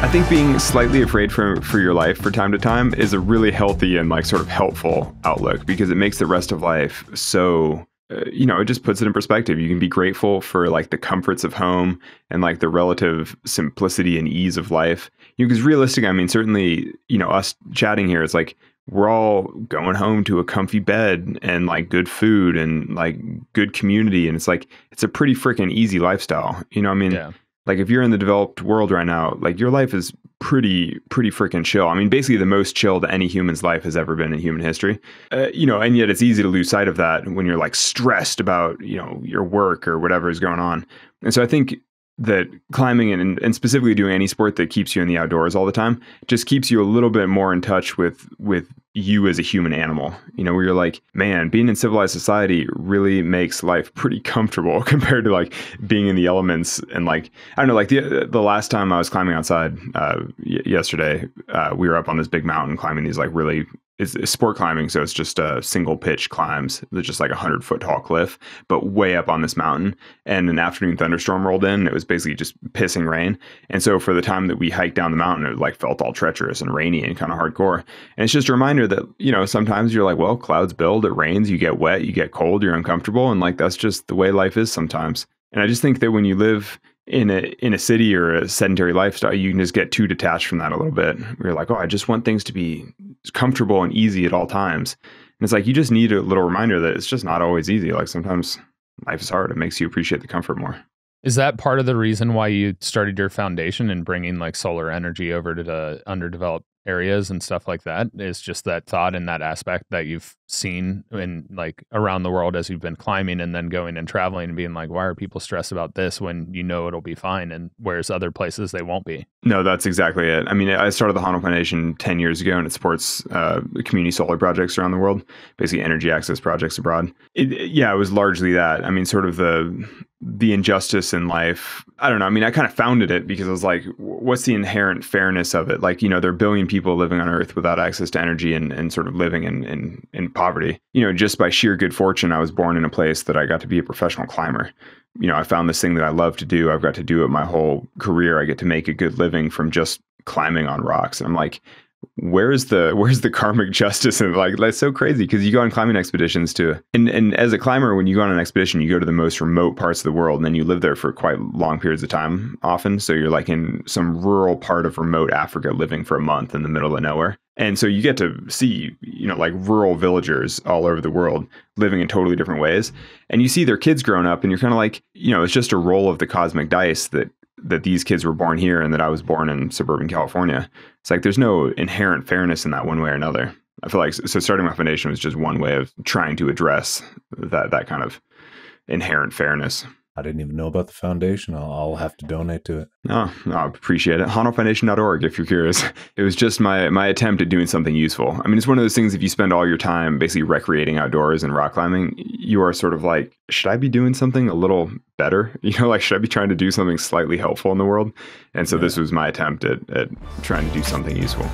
think being slightly afraid for your life from time to time is a really healthy and like sort of helpful outlook, because it makes the rest of life so, it just puts it in perspective. You can be grateful for like the comforts of home and like the relative simplicity and ease of life. Because realistically, I mean, certainly, us chatting here, it's like we're all going home to a comfy bed and like good food and like good community. And it's like, it's a pretty freaking easy lifestyle. I mean, Yeah. like if you're in the developed world right now, like your life is pretty freaking chill. I mean, basically the most chill that any human's life has ever been in human history. And yet it's easy to lose sight of that when you're like stressed about, your work or whatever is going on. And so I think that climbing and specifically doing any sport that keeps you in the outdoors all the time just keeps you a little bit more in touch with you as a human animal, where you're like, man, being in civilized society really makes life pretty comfortable compared to like being in the elements. And like, I don't know, like the last time I was climbing outside yesterday, we were up on this big mountain climbing these like really, it's sport climbing, so it's just single pitch climbs. There's just like 100-foot tall cliff, but way up on this mountain. And an afternoon thunderstorm rolled in. It was basically just pissing rain. And so for the time that we hiked down the mountain, it like felt all treacherous and rainy and kind of hardcore. And it's just a reminder that, sometimes you're like, well, clouds build, it rains, you get wet, you get cold, you're uncomfortable. And like, that's just the way life is sometimes. And I just think that when you live in a city or a sedentary lifestyle, you can just get too detached from that a little bit. You're like, oh, I just want things to be comfortable and easy at all times. And it's like, you just need a little reminder that it's just not always easy. Like sometimes life is hard. It makes you appreciate the comfort more. Is that part of the reason why you started your foundation and bringing like solar energy over to the underdeveloped areas and stuff like that? Is just that thought and that aspect that you've seen in like around the world as you've been climbing and then going and traveling and being like, why are people stressed about this when it'll be fine, and whereas other places they won't be? No, that's exactly it. I mean, I started the Hano Foundation 10 years ago, and it supports community solar projects around the world, basically energy access projects abroad. It was largely that. I mean, sort of the injustice in life. I don't know. I mean, I kind of founded it because I was like, what's the inherent fairness of it? Like, there are a billion people living on Earth without access to energy and sort of living in poverty. Just by sheer good fortune, I was born in a place that I got to be a professional climber. I found this thing that I love to do. I've got to do it my whole career. I get to make a good living from just climbing on rocks. And I'm like, where's the karmic justice? And like, that's so crazy, because you go on climbing expeditions too. And as a climber, when you go on an expedition, you go to the most remote parts of the world, and then you live there for quite long periods of time often. So you're like in some rural part of remote Africa living for a month in the middle of nowhere. And so you get to see, like rural villagers all over the world living in totally different ways. And you see their kids growing up, and you're kind of like, it's just a roll of the cosmic dice that these kids were born here and that I was born in suburban California. It's like, there's no inherent fairness in that one way or another. I feel like, so starting my foundation was just one way of trying to address that kind of inherent fairness. I didn't even know about the foundation. I'll have to donate to it. No, I appreciate it. HanoFoundation.org if you're curious. It was just my attempt at doing something useful. I mean, it's one of those things, if you spend all your time basically recreating outdoors and rock climbing, you are sort of like, should I be doing something a little better? Like, should I be trying to do something slightly helpful in the world? And so this was my attempt at trying to do something useful.